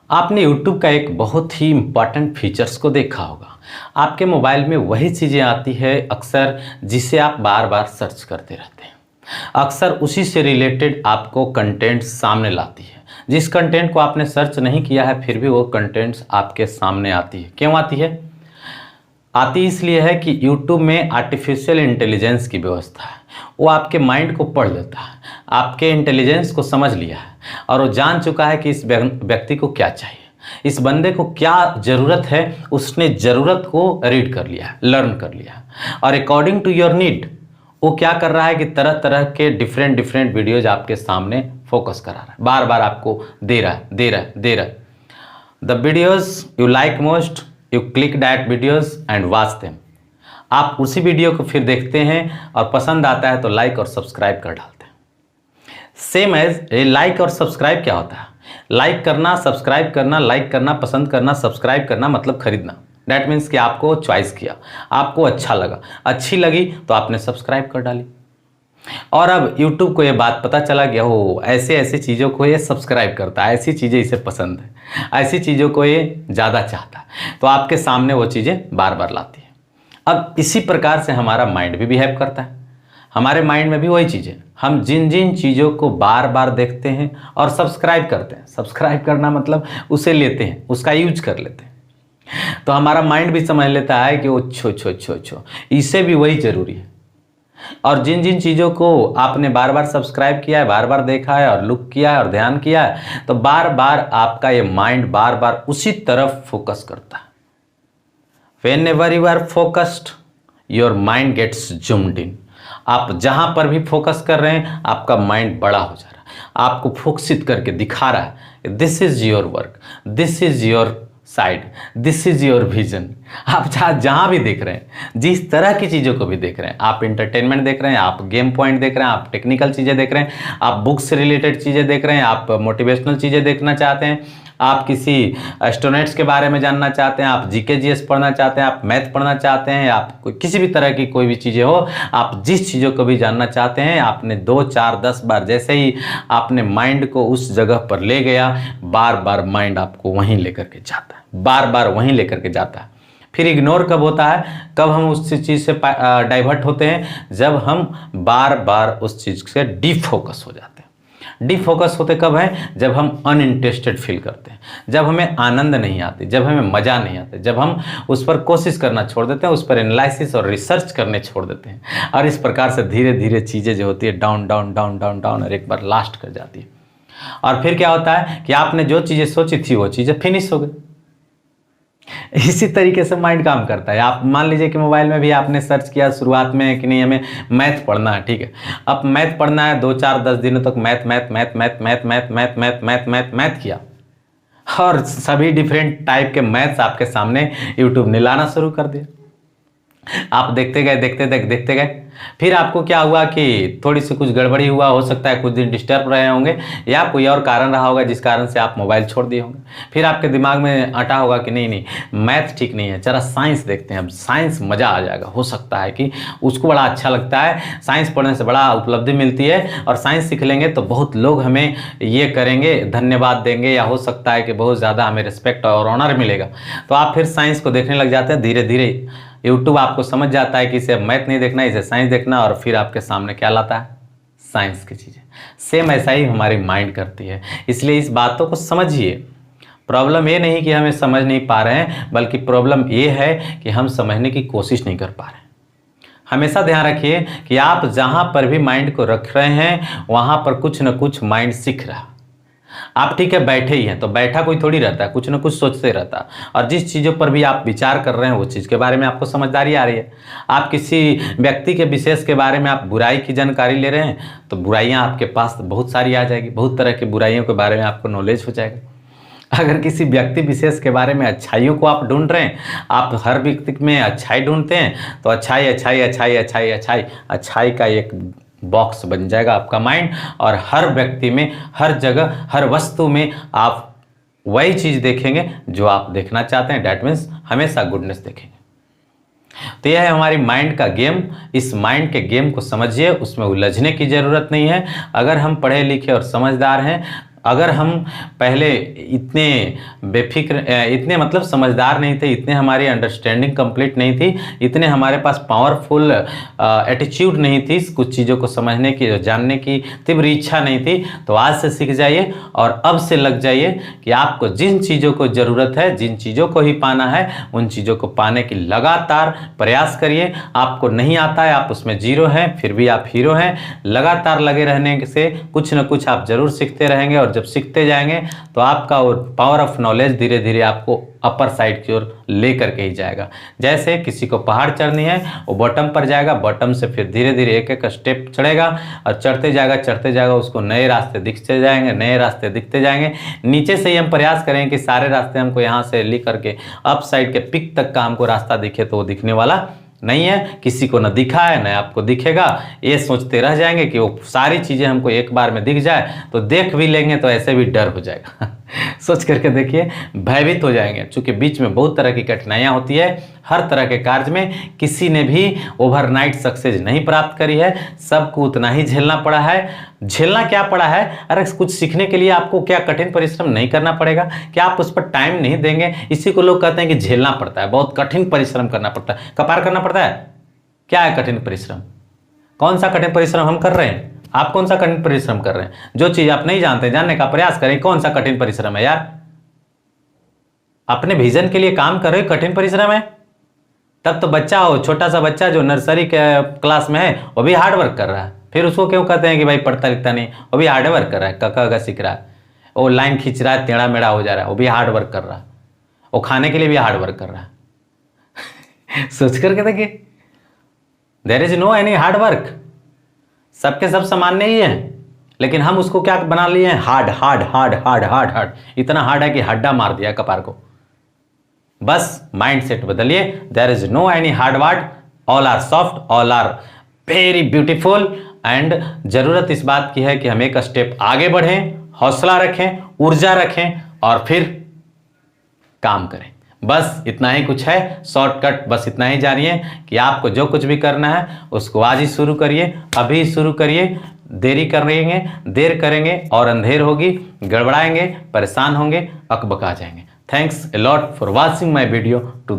आपने YouTube का एक बहुत ही इम्पॉर्टेंट फीचर्स को देखा होगा। आपके मोबाइल में वही चीज़ें आती है अक्सर जिसे आप बार बार सर्च करते रहते हैं। अक्सर उसी से रिलेटेड आपको कंटेंट सामने लाती है। जिस कंटेंट को आपने सर्च नहीं किया है फिर भी वो कंटेंट्स आपके सामने आती है। क्यों आती है? आती इसलिए है कि YouTube में आर्टिफिशियल इंटेलिजेंस की व्यवस्था है। वो आपके माइंड को पढ़ लेता है, आपके इंटेलिजेंस को समझ लिया है और वो जान चुका है कि इस व्यक्ति को क्या चाहिए, इस बंदे को क्या ज़रूरत है। उसने ज़रूरत को रीड कर लिया है, लर्न कर लिया है और अकॉर्डिंग टू योर नीड वो क्या कर रहा है कि तरह तरह के डिफरेंट वीडियोज आपके सामने फोकस करा रहा है, बार बार आपको दे रहा है। The videos you like most you click that videos and watch them. आप उसी वीडियो को फिर देखते हैं और पसंद आता है तो लाइक और सब्सक्राइब कर डालते हैं। सेम एज ये लाइक और सब्सक्राइब क्या होता है? लाइक करना, सब्सक्राइब करना, लाइक करना, पसंद करना, सब्सक्राइब करना मतलब खरीदना। डैट मीन्स कि आपको चॉइस किया, आपको अच्छा लगा, अच्छी लगी तो आपने सब्सक्राइब कर डाली। और अब YouTube को ये बात पता चला कि हो ऐसे ऐसी चीज़ों को ये सब्सक्राइब करता है, ऐसी चीज़ें इसे पसंद है, ऐसी चीज़ों को ये ज़्यादा चाहता है, तो आपके सामने वो चीज़ें बार बार लाती है। अब इसी प्रकार से हमारा माइंड भी बिहेव करता है। हमारे माइंड में भी वही चीज़ें, हम जिन जिन चीज़ों को बार बार देखते हैं और सब्सक्राइब करते हैं, सब्सक्राइब करना मतलब उसे लेते हैं, उसका यूज कर लेते हैं, तो हमारा माइंड भी समझ लेता है कि वो छो इसे भी वही ज़रूरी है। और जिन जिन चीज़ों को आपने बार बार सब्सक्राइब किया है, बार बार देखा है और लुक किया है और ध्यान किया है, तो बार बार आपका ये माइंड बार बार उसी तरफ फोकस करता है। Whenever you are focused, your mind gets zoomed in. आप जहाँ पर भी फोकस कर रहे हैं आपका माइंड बड़ा हो जा रहा है, आपको फोकसित करके दिखा रहा है this is your work, this is your side, this is your vision. आप जहाँ भी देख रहे हैं, जिस तरह की चीज़ों को भी देख रहे हैं, आप इंटरटेनमेंट देख रहे हैं, आप गेम पॉइंट देख रहे हैं, आप टेक्निकल चीज़ें देख रहे हैं, आप बुक्स से रिलेटेड चीज़ें देख रहे हैं, आप मोटिवेशनल चीज़ें देखना चाहते हैं, आप किसी एस्ट्रोनॉट्स के बारे में जानना चाहते हैं, आप जीके जीएस पढ़ना चाहते हैं, आप मैथ पढ़ना चाहते हैं, आप किसी भी तरह की कोई भी चीज़ें हो, आप जिस चीज़ों को भी जानना चाहते हैं, आपने 2, 4, 10 बार जैसे ही आपने माइंड को उस जगह पर ले गया, बार बार माइंड आपको वहीं लेकर के जाता है, बार बार वहीं लेकर के जाता है। फिर इग्नोर कब होता है, कब हम उस चीज़ से डाइवर्ट होते हैं? जब हम बार बार उस चीज़ से डिफोकस हो जाते हैं। डिफोकस होते कब है? जब हम अनइंटरेस्टेड फील करते हैं, जब हमें आनंद नहीं आती, जब हमें मज़ा नहीं आता, जब हम उस पर कोशिश करना छोड़ देते हैं, उस पर एनालिसिस और रिसर्च करने छोड़ देते हैं, और इस प्रकार से धीरे धीरे चीज़ें जो होती है down down down down down और एक बार लास्ट कर जाती है। और फिर क्या होता है कि आपने जो चीज़ें सोची थी वो चीज़ें फिनिश हो गई। इसी तरीके से माइंड काम करता है। आप मान लीजिए कि मोबाइल में भी आपने सर्च किया शुरुआत में कि नहीं हमें मैथ पढ़ना है, ठीक है, अब मैथ पढ़ना है, 2, 4, 10 दिनों तक math math math math math math math math math math math किया और सभी डिफरेंट टाइप के मैथ्स आपके सामने यूट्यूब ने लाना शुरू कर दिया। आप देखते गए, फिर आपको क्या हुआ कि थोड़ी सी कुछ गड़बड़ी हुआ, हो सकता है कुछ दिन डिस्टर्ब रहे होंगे या कोई और कारण रहा होगा जिस कारण से आप मोबाइल छोड़ दिए होंगे। फिर आपके दिमाग में अटा होगा कि नहीं मैथ ठीक नहीं है, जरा साइंस देखते हैं, अब साइंस मज़ा आ जाएगा। हो सकता है कि उसको बड़ा अच्छा लगता है, साइंस पढ़ने से बड़ा उपलब्धि मिलती है और साइंस सीख लेंगे तो बहुत लोग हमें ये करेंगे, धन्यवाद देंगे, या हो सकता है कि बहुत ज़्यादा हमें रिस्पेक्ट और ऑनर मिलेगा। तो आप फिर साइंस को देखने लग जाते हैं। धीरे धीरे यूट्यूब आपको समझ जाता है कि इसे मैथ नहीं देखना, इसे साइंस देखना, और फिर आपके सामने क्या लाता है? साइंस की चीज़ें। सेम ऐसा ही हमारी माइंड करती है। इसलिए इस बातों को समझिए। प्रॉब्लम ये नहीं कि हमें समझ नहीं पा रहे हैं, बल्कि प्रॉब्लम ये है कि हम समझने की कोशिश नहीं कर पा रहे हैं। हमेशा ध्यान रखिए कि आप जहाँ पर भी माइंड को रख रहे हैं वहाँ पर कुछ न कुछ माइंड सीख रहा है। आप ठीक है बैठे ही हैं तो बैठा कोई थोड़ी रहता है, कुछ ना कुछ सोचते रहता है, और जिस चीज़ों पर भी आप विचार कर रहे हैं वो चीज़ के बारे में आपको समझदारी आ रही है। आप किसी व्यक्ति के विशेष के बारे में आप बुराई की जानकारी ले रहे हैं तो बुराइयां आपके पास बहुत सारी आ जाएगी, बहुत तरह की बुराइयों के बारे में आपको नॉलेज हो जाएगा। अगर किसी व्यक्ति विशेष के बारे में अच्छाइयों को आप ढूंढ रहे हैं, आप हर व्यक्ति में अच्छाई ढूंढते हैं, तो अच्छाई अच्छाई अच्छाई अच्छाई अच्छाई अच्छाई का एक बॉक्स बन जाएगा आपका माइंड, और हर व्यक्ति में, हर जगह, हर वस्तु में आप वही चीज़ देखेंगे जो आप देखना चाहते हैं। डैट मीन्स हमेशा गुडनेस देखेंगे। तो यह है हमारी माइंड का गेम। इस माइंड के गेम को समझिए, उसमें उलझने की ज़रूरत नहीं है। अगर हम पढ़े लिखे और समझदार हैं, अगर हम पहले इतने बेफिक्र इतने मतलब समझदार नहीं थे, इतने हमारी अंडरस्टैंडिंग कंप्लीट नहीं थी, इतने हमारे पास पावरफुल एटीट्यूड नहीं थी कुछ चीज़ों को समझने की, जानने की तीव्र इच्छा नहीं थी, तो आज से सीख जाइए और अब से लग जाइए कि आपको जिन चीज़ों को ज़रूरत है, जिन चीज़ों को ही पाना है, उन चीज़ों को पाने की लगातार प्रयास करिए। आपको नहीं आता है, आप उसमें जीरो हैं, फिर भी आप हीरो हैं। लगातार लगे रहने से कुछ न कुछ आप जरूर सीखते रहेंगे और जब सीखते जाएंगे तो आपका वो पावर ऑफ नॉलेज धीरे धीरे आपको अपर साइड की ओर लेकर के ही जाएगा। जैसे किसी को पहाड़ चढ़नी है, वो बॉटम पर जाएगा, बॉटम से फिर धीरे धीरे एक एक स्टेप चढ़ेगा और चढ़ते जाएगा, उसको नए रास्ते दिखते जाएंगे, नए रास्ते दिखते जाएंगे। नीचे से ही हम प्रयास करें कि सारे रास्ते हमको यहाँ से ले करके अप साइड के पिक तक का हमको रास्ता दिखे, तो वो दिखने वाला नहीं है। किसी को न दिखा है न आपको दिखेगा, ये सोचते रह जाएंगे कि वो सारी चीज़ें हमको एक बार में दिख जाए, तो देख भी लेंगे तो ऐसे भी डर हो जाएगा सोच करके देखिए, भयभीत हो जाएंगे। क्योंकि बीच में बहुत तरह की कठिनाइयाँ होती है, हर तरह के कार्य में किसी ने भी ओवरनाइट सक्सेस नहीं प्राप्त करी है, सबको उतना ही झेलना पड़ा है। झेलना क्या पड़ा है? अरे कुछ सीखने के लिए आपको क्या कठिन परिश्रम नहीं करना पड़ेगा? क्या आप उस पर टाइम नहीं देंगे? इसी को लोग कहते हैं कि झेलना पड़ता है, बहुत कठिन परिश्रम करना पड़ता है, कपार करना पड़ता है। क्या है कठिन परिश्रम? कौन सा कठिन परिश्रम हम कर रहे हैं? आप कौन सा कठिन परिश्रम कर रहे हैं? जो चीज आप नहीं जानते, जानने का प्रयास करें, कौन सा कठिन परिश्रम है यार? अपने विजन के लिए काम कर रहे हो, कठिन परिश्रम है? तब तो बच्चा हो, छोटा सा बच्चा जो नर्सरी के क्लास में है, वो भी हार्ड वर्क कर रहा है। फिर उसको क्यों कहते हैं कि भाई पढ़ता लिखता नहीं? वो भी हार्ड वर्क कर रहा है, क सीख रहा है, वो लाइन खींच रहा है, टेढ़ा मेढ़ा हो जा रहा है, वो भी हार्ड वर्क कर रहा है, वो खाने के लिए भी हार्ड वर्क कर रहा है सोच करके देखिए, there is no any hard work, सबके सब सामान्य ही है, लेकिन हम उसको क्या बना लिए हैं? Hard hard hard hard hard hard, इतना हार्ड है कि हड्डा मार दिया कपार को। बस माइंडसेट बदलिए, there is no any hard word, all are soft, all are very beautiful. And जरूरत इस बात की है कि हम एक स्टेप आगे बढ़ें, हौसला रखें, ऊर्जा रखें और फिर काम करें। बस इतना ही कुछ है, शॉर्टकट बस इतना ही जानिए कि आपको जो कुछ भी करना है उसको आज ही शुरू करिए, अभी शुरू करिए। देर करेंगे और अंधेर होगी, गड़बड़ाएंगे, परेशान होंगे, अकबका जाएंगे। Thanks a lot for watching my video to